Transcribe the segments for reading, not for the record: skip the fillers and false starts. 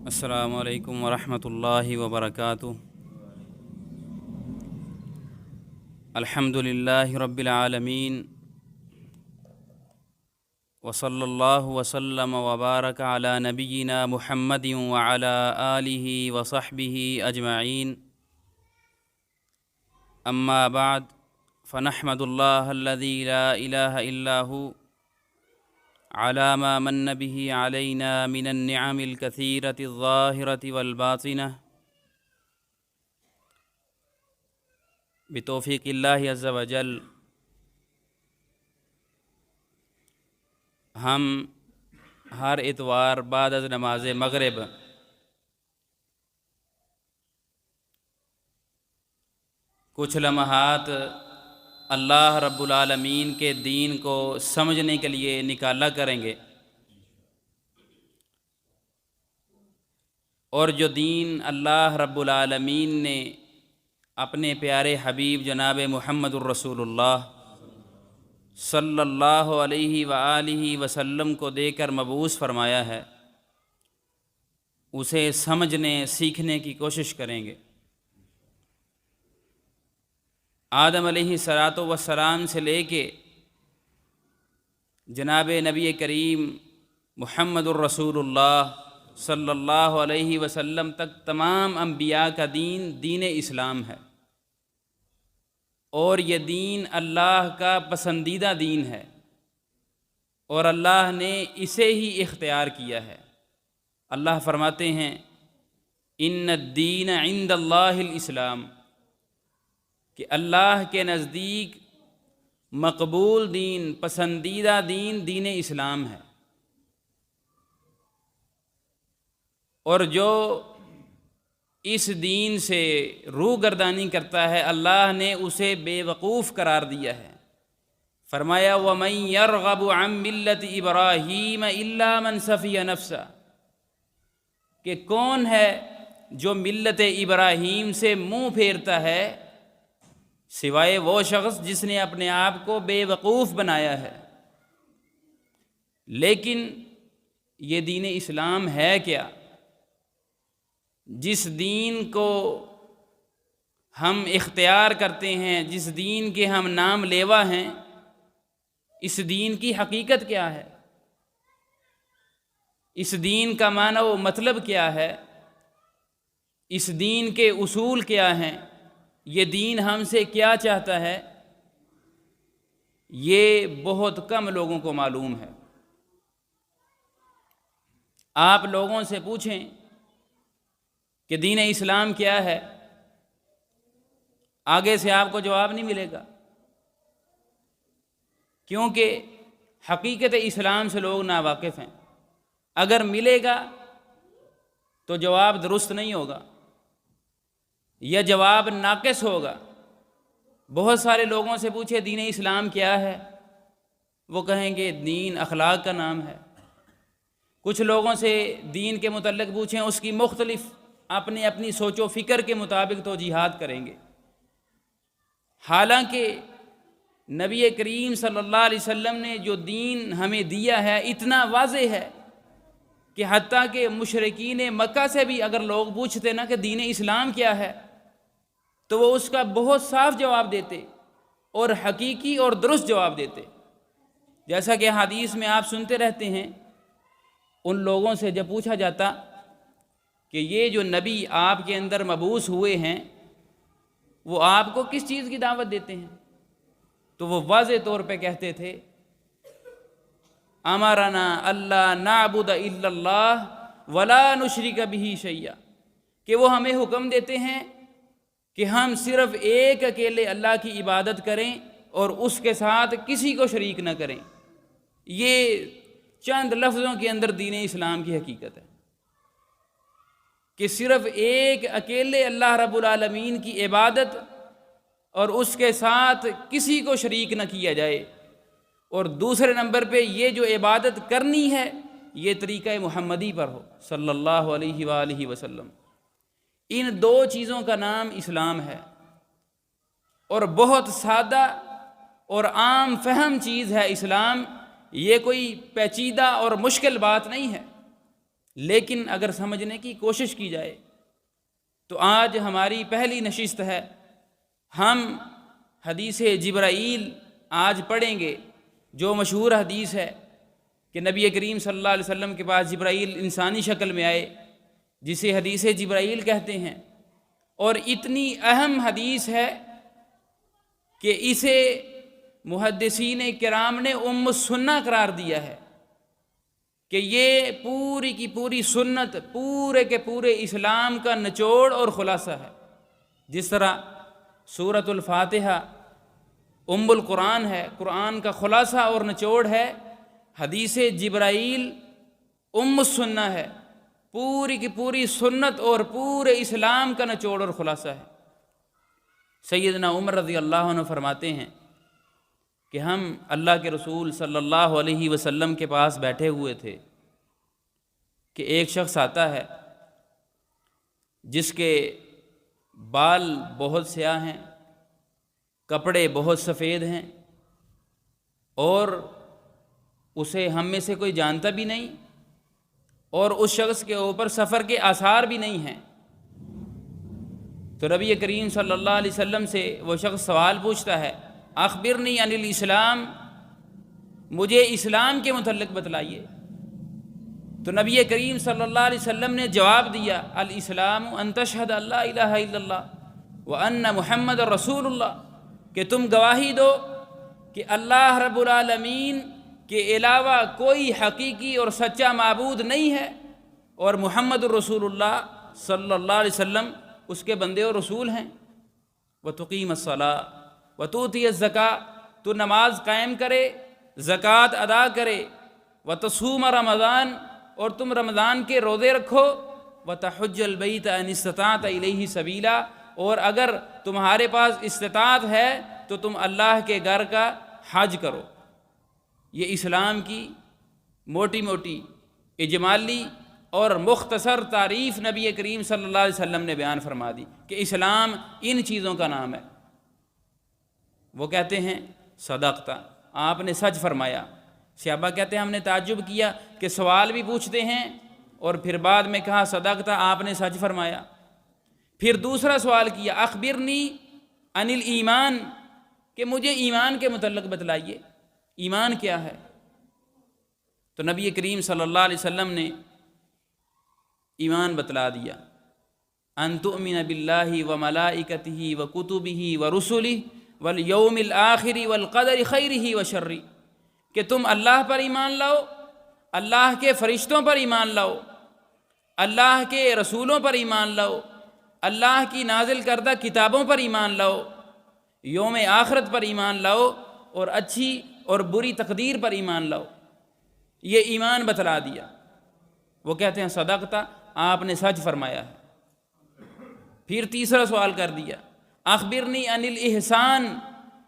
السلام علیکم ورحمۃ اللہ وبرکاتہ۔ الحمد للہ رب العالمین، وصلی اللہ وسلم وبارک علی نبینا محمد وعلی آلہ وصحبہ اجمعین۔ اما بعد فنحمد اللہ الذی لا الہ الا هو على ما من به علينا من النعم الكثيرة الظاهرة والباطنة بتوفیق اللہ عز وجل۔ ہم ہر اتوار بعد از نماز مغرب کچھ لمحات اللہ رب العالمین کے دین کو سمجھنے کے لیے نکالا کریں گے، اور جو دین اللہ رب العالمین نے اپنے پیارے حبیب جناب محمد الرسول اللہ صلی اللہ علیہ وآلہ وسلم کو دے کر مبعوث فرمایا ہے، اسے سمجھنے سیکھنے کی کوشش کریں گے۔ آدم علیہ الصلاۃ والسلام سے لے کے جناب نبی کریم محمد الرسول اللہ صلی اللہ علیہ وسلم تک تمام انبیاء کا دین دین اسلام ہے، اور یہ دین اللہ کا پسندیدہ دین ہے، اور اللہ نے اسے ہی اختیار کیا ہے۔ اللہ فرماتے ہیں ان الدین عند اللہ الاسلام، کہ اللہ کے نزدیک مقبول دین، پسندیدہ دین دین اسلام ہے، اور جو اس دین سے روگردانی کرتا ہے اللہ نے اسے بے وقوف قرار دیا ہے۔ فرمایا وَمَن يَرْغَبُ عَن مِّلَّةِ إِبْرَاهِيمَ إِلَّا مَن سَفِيَ نَفْسَهُ، کہ کون ہے جو ملت ابراہیم سے منہ پھیرتا ہے سوائے وہ شخص جس نے اپنے آپ کو بے وقوف بنایا ہے۔ لیکن یہ دین اسلام ہے کیا؟ جس دین کو ہم اختیار کرتے ہیں، جس دین کے ہم نام لیوا ہیں، اس دین کی حقیقت کیا ہے؟ اس دین کا معنی و مطلب کیا ہے؟ اس دین کے اصول کیا ہیں؟ یہ دین ہم سے کیا چاہتا ہے؟ یہ بہت کم لوگوں کو معلوم ہے۔ آپ لوگوں سے پوچھیں کہ دین اسلام کیا ہے، آگے سے آپ کو جواب نہیں ملے گا، کیونکہ حقیقت اسلام سے لوگ ناواقف ہیں۔ اگر ملے گا تو جواب درست نہیں ہوگا یا جواب ناقص ہوگا۔ بہت سارے لوگوں سے پوچھے دین اسلام کیا ہے، وہ کہیں گے دین اخلاق کا نام ہے۔ کچھ لوگوں سے دین کے متعلق پوچھیں، اس کی مختلف اپنی سوچ و فکر کے مطابق توجیحات کریں گے۔ حالانکہ نبی کریم صلی اللہ علیہ وسلم نے جو دین ہمیں دیا ہے اتنا واضح ہے کہ حتیٰ کہ مشرکین مکہ سے بھی اگر لوگ پوچھتے نا کہ دین اسلام کیا ہے تو وہ اس کا بہت صاف جواب دیتے اور حقیقی اور درست جواب دیتے۔ جیسا کہ حدیث میں آپ سنتے رہتے ہیں، ان لوگوں سے جب پوچھا جاتا کہ یہ جو نبی آپ کے اندر مبعوث ہوئے ہیں وہ آپ کو کس چیز کی دعوت دیتے ہیں، تو وہ واضح طور پہ کہتے تھے امرنا اللہ نعبد الا اللہ ولا نشرک بہ شیئا، کہ وہ ہمیں حکم دیتے ہیں کہ ہم صرف ایک اکیلے اللہ کی عبادت کریں اور اس کے ساتھ کسی کو شریک نہ کریں۔ یہ چند لفظوں کے اندر دین اسلام کی حقیقت ہے کہ صرف ایک اکیلے اللہ رب العالمین کی عبادت اور اس کے ساتھ کسی کو شریک نہ کیا جائے، اور دوسرے نمبر پہ یہ جو عبادت کرنی ہے یہ طریقہ محمدی پر ہو صلی اللہ علیہ وآلہ وسلم۔ ان دو چیزوں کا نام اسلام ہے، اور بہت سادہ اور عام فہم چیز ہے اسلام، یہ کوئی پیچیدہ اور مشکل بات نہیں ہے۔ لیکن اگر سمجھنے کی کوشش کی جائے تو آج ہماری پہلی نشست ہے، ہم حدیث جبرائیل آج پڑھیں گے، جو مشہور حدیث ہے کہ نبی کریم صلی اللہ علیہ وسلم کے پاس جبرائیل انسانی شکل میں آئے، جسے حدیث جبرائیل کہتے ہیں، اور اتنی اہم حدیث ہے کہ اسے محدثین کرام نے ام السنہ قرار دیا ہے، کہ یہ پوری کی پوری سنت، پورے کے پورے اسلام کا نچوڑ اور خلاصہ ہے۔ جس طرح سورۃ الفاتحہ ام القرآن ہے، قرآن کا خلاصہ اور نچوڑ ہے، حدیث جبرائیل ام السنہ ہے، پوری کی پوری سنت اور پورے اسلام کا نچوڑ اور خلاصہ ہے۔ سیدنا عمر رضی اللہ عنہ فرماتے ہیں کہ ہم اللہ کے رسول صلی اللہ علیہ وسلم کے پاس بیٹھے ہوئے تھے کہ ایک شخص آتا ہے جس کے بال بہت سیاہ ہیں، کپڑے بہت سفید ہیں، اور اسے ہم میں سے کوئی جانتا بھی نہیں، اور اس شخص کے اوپر سفر کے آثار بھی نہیں ہیں۔ تو نبی کریم صلی اللہ علیہ وسلم سے وہ شخص سوال پوچھتا ہے، اخبرنی عن الاسلام، مجھے اسلام کے متعلق بتلائیے۔ تو نبی کریم صلی اللہ علیہ وسلم نے جواب دیا، الاسلام ان تشہد ان لا الہ الا اللہ وان محمد رسول اللہ، کہ تم گواہی دو کہ اللہ رب العالمین کے علاوہ کوئی حقیقی اور سچا معبود نہیں ہے، اور محمد الرسول اللہ صلی اللہ علیہ وسلم اس کے بندے اور رسول ہیں۔ وتقیم الصلاۃ وتؤتی الزکاۃ، تو نماز قائم کرے، زکوٰۃ ادا کرے، وتصوم رمضان، اور تم رمضان کے روزے رکھو، وتحج البیت ان استطعت الیہ سبیلا، اور اگر تمہارے پاس استطاعت ہے تو تم اللہ کے گھر کا حج کرو۔ یہ اسلام کی موٹی موٹی اجمالی اور مختصر تعریف نبی کریم صلی اللہ علیہ وسلم نے بیان فرما دی کہ اسلام ان چیزوں کا نام ہے۔ وہ کہتے ہیں صدقت، آپ نے سچ فرمایا۔ صحابہ کہتے ہیں ہم نے تعجب کیا کہ سوال بھی پوچھتے ہیں اور پھر بعد میں کہا صدقت، آپ نے سچ فرمایا۔ پھر دوسرا سوال کیا، اخبرنی عن الایمان، کہ مجھے ایمان کے متعلق بتلائیے، ایمان کیا ہے؟ تو نبی کریم صلی اللہ علیہ وسلم نے ایمان بتلا دیا، ان تؤمن باللہ وملائکتہ وکتبہ ورسلہ والیوم الآخر والقدر خیرہ وشرہ، کہ تم اللہ پر ایمان لاؤ، اللہ کے فرشتوں پر ایمان لاؤ، اللہ کے رسولوں پر ایمان لاؤ، اللہ کی نازل کردہ کتابوں پر ایمان لاؤ، یوم آخرت پر ایمان لاؤ، اور اچھی اور بری تقدیر پر ایمان لاؤ۔ یہ ایمان بتلا دیا۔ وہ کہتے ہیں صدقت، آپ نے سچ فرمایا ہے۔ پھر تیسرا سوال کر دیا، اخبرنی عن الاحسان،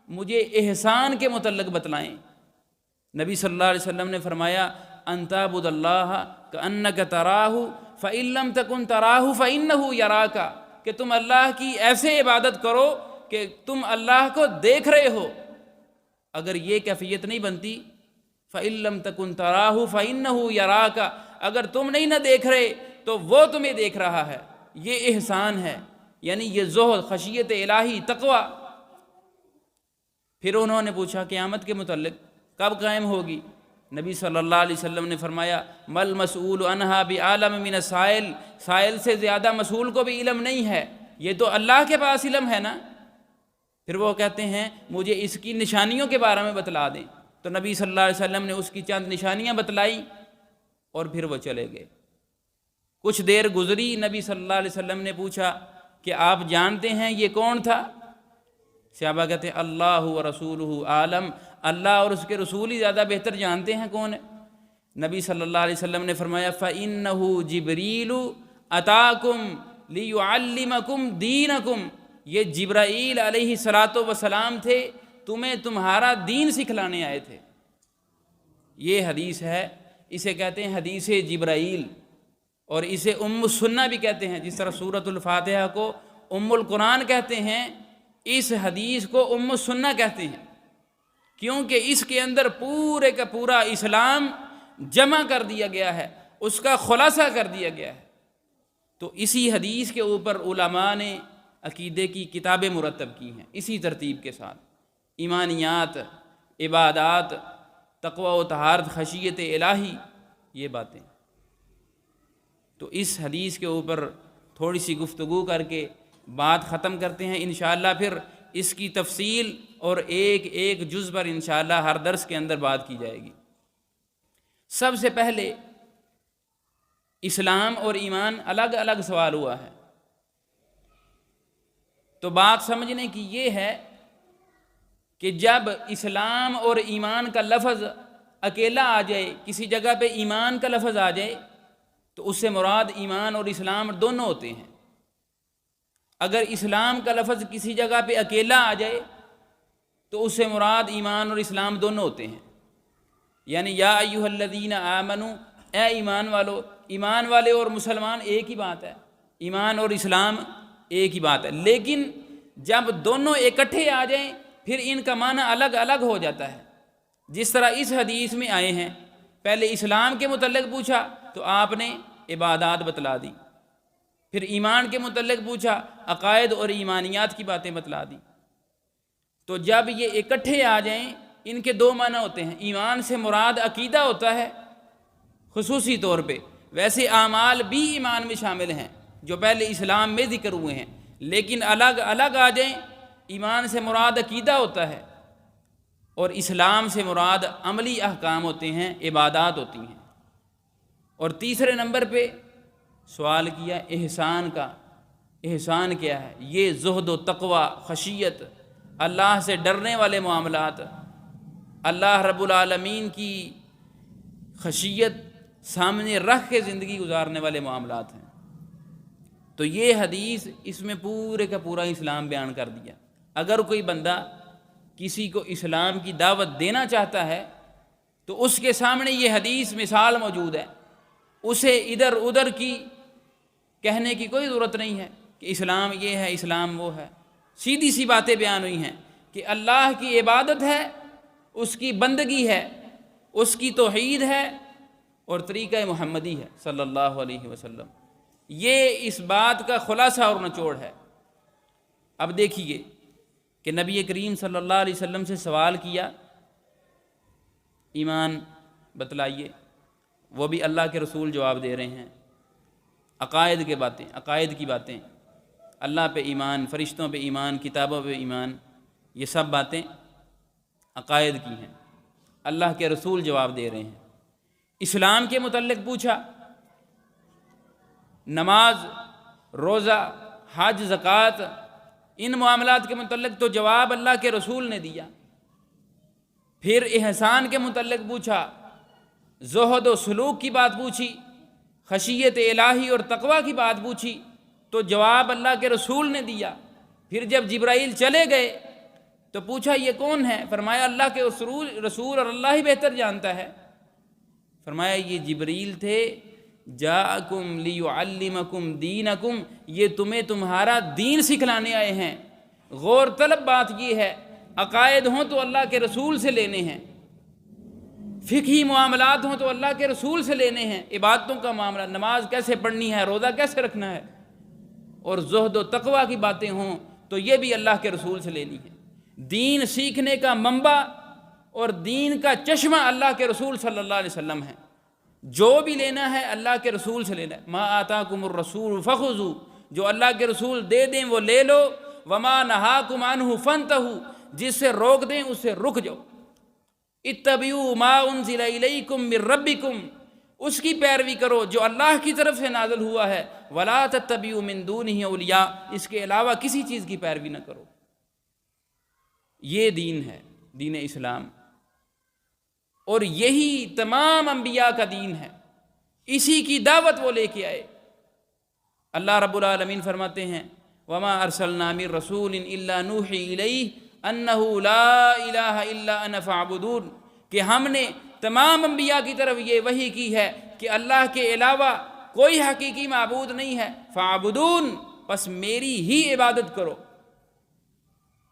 مجھے احسان کے متعلق بتلائیں۔ نبی صلی اللہ علیہ وسلم نے فرمایا، ان تعبد اللہ کأنک تراہ فإن لم تکن تراہ فإنہ یراک، کہ تم اللہ کی ایسے عبادت کرو کہ تم اللہ کو دیکھ رہے ہو۔ اگر یہ کیفیت نہیں بنتی، فإن لم تکن تراہ فإنہ یراک، اگر تم نہیں نہ دیکھ رہے تو وہ تمہیں دیکھ رہا ہے، یہ احسان ہے، یعنی یہ زہد، خشیت الہی، تقوی۔ پھر انہوں نے پوچھا قیامت کے متعلق کب قائم ہوگی؟ نبی صلی اللہ علیہ وسلم نے فرمایا، مل مسئول عنہا بعالم من السائل، سائل سے زیادہ مسئول کو بھی علم نہیں ہے، یہ تو اللہ کے پاس علم ہے نا۔ پھر وہ کہتے ہیں مجھے اس کی نشانیوں کے بارے میں بتلا دیں۔ تو نبی صلی اللہ علیہ وسلم نے اس کی چند نشانیاں بتلائیں اور پھر وہ چلے گئے۔ کچھ دیر گزری، نبی صلی اللہ علیہ وسلم نے پوچھا کہ آپ جانتے ہیں یہ کون تھا؟ صحابہ کہتے ہیں اللہ و رسولہ عالم، اللہ اور اس کے رسول ہی زیادہ بہتر جانتے ہیں کون ہے۔ نبی صلی اللہ علیہ وسلم نے فرمایا، فَإِنَّهُ جِبْرِيلُ أَتَاكُمْ لِيُعَلِّمَكُمْ دِينَكُمْ، یہ جبرائیل علیہ السلام تھے، تمہیں تمہارا دین سکھلانے آئے تھے۔ یہ حدیث ہے، اسے کہتے ہیں حدیث جبرائیل، اور اسے ام السنہ بھی کہتے ہیں۔ جس طرح سورۃ الفاتحہ کو ام القرآن کہتے ہیں، اس حدیث کو ام السنہ کہتے ہیں، کیونکہ اس کے اندر پورے کا پورا اسلام جمع کر دیا گیا ہے۔ اس کا خلاصہ کر دیا گیا ہے۔ تو اسی حدیث کے اوپر علماء نے عقیدے کی کتابیں مرتب کی ہیں اسی ترتیب کے ساتھ، ایمانیات، عبادات، تقوی و طہارت، خشیت الہی، یہ باتیں۔ تو اس حدیث کے اوپر تھوڑی سی گفتگو کر کے بات ختم کرتے ہیں، انشاءاللہ پھر اس کی تفصیل اور ایک ایک جز پر انشاءاللہ ہر درس کے اندر بات کی جائے گی۔ سب سے پہلے اسلام اور ایمان الگ الگ سوال ہوا ہے، تو بات سمجھنے کی یہ ہے کہ جب اسلام اور ایمان کا لفظ اکیلا آ جائے، کسی جگہ پہ ایمان کا لفظ آ جائے تو اس سے مراد ایمان اور اسلام دونوں ہوتے ہیں۔ اگر اسلام کا لفظ کسی جگہ پہ اکیلا آ جائے تو اس سے مراد ایمان اور اسلام دونوں ہوتے ہیں، یعنی یا ایھا الذین آمنوا، اے ایمان والو، ایمان والے اور مسلمان ایک ہی بات ہے، ایمان اور اسلام ایک ہی بات ہے۔ لیکن جب دونوں اکٹھے آ جائیں پھر ان کا معنی الگ الگ ہو جاتا ہے، جس طرح اس حدیث میں آئے ہیں۔ پہلے اسلام کے متعلق پوچھا تو آپ نے عبادات بتلا دی، پھر ایمان کے متعلق پوچھا، عقائد اور ایمانیات کی باتیں بتلا دی۔ تو جب یہ اکٹھے آ جائیں ان کے دو معنی ہوتے ہیں، ایمان سے مراد عقیدہ ہوتا ہے خصوصی طور پہ، ویسے اعمال بھی ایمان میں شامل ہیں جو پہلے اسلام میں ذکر ہوئے ہیں، لیکن الگ الگ آ جائیں، ایمان سے مراد عقیدہ ہوتا ہے اور اسلام سے مراد عملی احکام ہوتے ہیں، عبادات ہوتی ہیں۔ اور تیسرے نمبر پہ سوال کیا احسان کا، احسان کیا ہے؟ یہ زہد و تقوی، خشیت، اللہ سے ڈرنے والے معاملات، اللہ رب العالمین کی خشیت سامنے رکھ کے زندگی گزارنے والے معاملات ہیں۔ تو یہ حدیث اس میں پورے کا پورا اسلام بیان کر دیا۔ اگر کوئی بندہ کسی کو اسلام کی دعوت دینا چاہتا ہے تو اس کے سامنے یہ حدیث مثال موجود ہے، اسے ادھر ادھر کی کہنے کی کوئی ضرورت نہیں ہے کہ اسلام یہ ہے، اسلام وہ ہے۔ سیدھی سی باتیں بیان ہوئی ہیں کہ اللہ کی عبادت ہے، اس کی بندگی ہے، اس کی توحید ہے اور طریقہ محمدی ہے صلی اللہ علیہ وسلم۔ یہ اس بات کا خلاصہ اور نچوڑ ہے۔ اب دیکھیے کہ نبی کریم صلی اللہ علیہ وسلم سے سوال کیا ایمان بتلائیے، وہ بھی اللہ کے رسول جواب دے رہے ہیں۔ عقائد کی باتیں، اللہ پہ ایمان، فرشتوں پہ ایمان، کتابوں پہ ایمان، یہ سب باتیں عقائد کی ہیں، اللہ کے رسول جواب دے رہے ہیں۔ اسلام کے متعلق پوچھا، نماز، روزہ، حج، زکوٰۃ، ان معاملات کے متعلق تو جواب اللہ کے رسول نے دیا۔ پھر احسان کے متعلق پوچھا، زہد و سلوک کی بات پوچھی، خشیت الہی اور تقوی کی بات پوچھی، تو جواب اللہ کے رسول نے دیا۔ پھر جب جبرائیل چلے گئے تو پوچھا یہ کون ہے؟ فرمایا اللہ کے رسول اور اللہ ہی بہتر جانتا ہے۔ فرمایا یہ جبریل تھے، جاءکم لیعلمکم دینکم، یہ تمہیں تمہارا دین سکھلانے آئے ہیں۔ غور طلب بات یہ ہے، عقائد ہوں تو اللہ کے رسول سے لینے ہیں، فقہی معاملات ہوں تو اللہ کے رسول سے لینے ہیں، عبادتوں کا معاملہ، نماز کیسے پڑھنی ہے، روزہ کیسے رکھنا ہے، اور زہد و تقوی کی باتیں ہوں تو یہ بھی اللہ کے رسول سے لینی ہے۔ دین سیکھنے کا منبع اور دین کا چشمہ اللہ کے رسول صلی اللہ علیہ وسلم ہے۔ جو بھی لینا ہے اللہ کے رسول سے لینا ہے۔ ما آتاکم الرسول فخذوا، جو اللہ کے رسول دے دیں وہ لے لو، وما نہاکم عنہ فانتہوا، جس سے روک دیں اس سے رک جاؤ۔ اتبعوا ما انزل الیکم من ربکم، اس کی پیروی کرو جو اللہ کی طرف سے نازل ہوا ہے، ولا تتبعوا من دونہ اولیاء، اس کے علاوہ کسی چیز کی پیروی نہ کرو۔ یہ دین ہے، دین اسلام، اور یہی تمام انبیاء کا دین ہے، اسی کی دعوت وہ لے کے آئے۔ اللہ رب العالمین فرماتے ہیں وما ارسلنا من رسول الا نوحی الیہ انہ لا الہ الا انا فاعبدون، کہ ہم نے تمام انبیاء کی طرف یہ وحی کی ہے کہ اللہ کے علاوہ کوئی حقیقی معبود نہیں ہے، فاعبدون، پس میری ہی عبادت کرو۔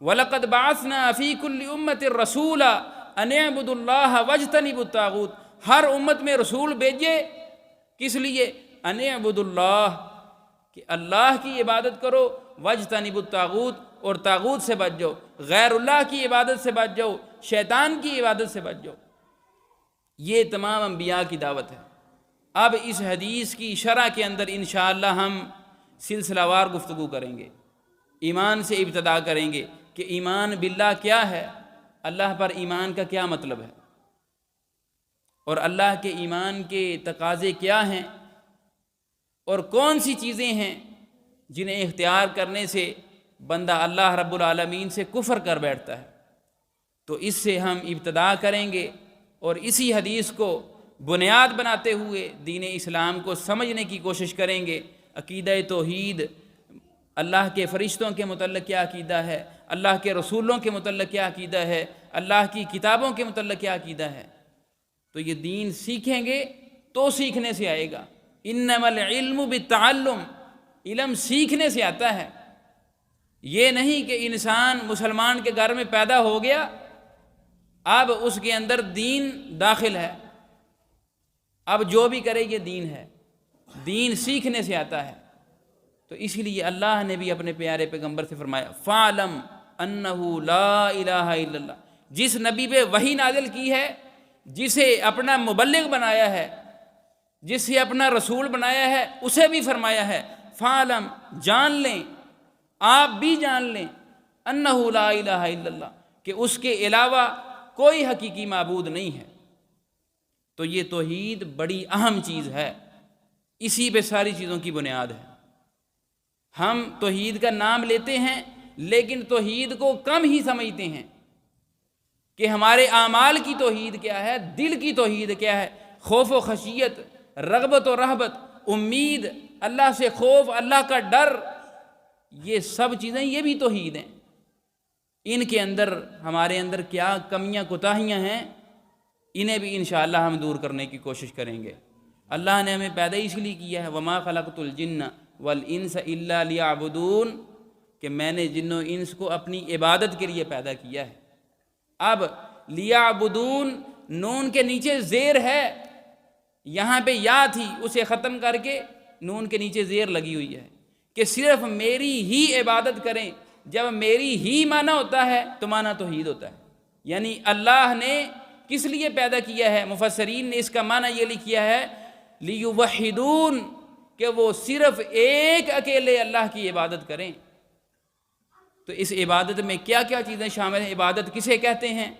وَلَقَدْ بَعَثْنَا فِي كُلِّ أُمَّةٍ رَسُولًا أَنِ اعْبُدُوا اللَّهَ وَاجْتَنِبُوا الطَّاغُوتَ، ہر امت میں رسول بھیجے کس لیے؟ ان اعبدوا اللہ، کہ اللہ کی عبادت کرو، واجتنبوا الطاغوت، اور طاغوت سے بچ جاؤ، غیر اللہ کی عبادت سے بچ جاؤ، شیطان کی عبادت سے بچ جاؤ۔ یہ تمام انبیاء کی دعوت ہے۔ اب اس حدیث کی شرح کے اندر انشاءاللہ ہم سلسلہ وار گفتگو کریں گے، ایمان سے ابتدا کریں گے کہ ایمان باللہ کیا ہے، اللہ پر ایمان کا کیا مطلب ہے، اور اللہ کے ایمان کے تقاضے کیا ہیں، اور کون سی چیزیں ہیں جنہیں اختیار کرنے سے بندہ اللہ رب العالمین سے کفر کر بیٹھتا ہے۔ تو اس سے ہم ابتدا کریں گے اور اسی حدیث کو بنیاد بناتے ہوئے دین اسلام کو سمجھنے کی کوشش کریں گے۔ عقیدہ توحید، اللہ کے فرشتوں کے متعلق کیا عقیدہ ہے، اللہ کے رسولوں کے متعلق کیا عقیدہ ہے، اللہ کی کتابوں کے متعلق کیا عقیدہ ہے، تو یہ دین سیکھیں گے تو سیکھنے سے آئے گا۔ انما العلم بالتعلم، علم سیکھنے سے آتا ہے۔ یہ نہیں کہ انسان مسلمان کے گھر میں پیدا ہو گیا، اب اس کے اندر دین داخل ہے، اب جو بھی کرے یہ دین ہے۔ دین سیکھنے سے آتا ہے۔ تو اس لیے اللہ نے بھی اپنے پیارے پیغمبر سے فرمایا فَعْلَمْ أَنَّهُ لَا إِلَهَ إِلَّا اللَّهُ، جس نبی پہ وحی نازل کی ہے، جسے اپنا مبلغ بنایا ہے، جسے اپنا رسول بنایا ہے، اسے بھی فرمایا ہے فَعْلَمْ، جان لیں، آپ بھی جان لیں، أَنَّهُ لَا إِلَهَ إِلَّا اللَّهُ، کہ اس کے علاوہ کوئی حقیقی معبود نہیں ہے۔ تو یہ توحید بڑی اہم چیز ہے، اسی پہ ساری چیزوں کی بنیاد ہے۔ ہم توحید کا نام لیتے ہیں لیکن توحید کو کم ہی سمجھتے ہیں کہ ہمارے اعمال کی توحید کیا ہے، دل کی توحید کیا ہے، خوف و خشیت، رغبت و رہبت، امید، اللہ سے خوف، اللہ کا ڈر، یہ سب چیزیں یہ بھی توحید ہیں۔ ان کے اندر ہمارے اندر کیا کمیاں کوتاہیاں ہیں، انہیں بھی انشاءاللہ ہم دور کرنے کی کوشش کریں گے۔ اللہ نے ہمیں پیدا اس لیے کیا ہے وَمَا خَلَقْتُ الْجِنَّ وَالْإِنسَ إِلَّا لِيَعْبُدُونَ، کہ میں نے جن و انس کو اپنی عبادت کے لیے پیدا کیا ہے۔ اب لیعبدون، نون کے نیچے زیر ہے، یہاں پہ یا تھی، اسے ختم کر کے نون کے نیچے زیر لگی ہوئی ہے کہ صرف میری ہی عبادت کریں۔ جب میری ہی معنی ہوتا ہے تو معنی توحید ہوتا ہے، یعنی اللہ نے کس لیے پیدا کیا ہے؟ مفسرین نے اس کا معنی یہ لکھا ہے لیوحدون، کہ وہ صرف ایک اکیلے اللہ کی عبادت کریں۔ تو اس عبادت میں کیا کیا چیزیں شامل ہیں، عبادت کسے کہتے ہیں،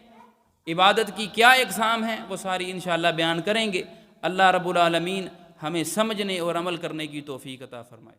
عبادت کی کیا اقسام ہیں، وہ ساری انشاءاللہ بیان کریں گے۔ اللہ رب العالمین ہمیں سمجھنے اور عمل کرنے کی توفیق عطا فرمائے۔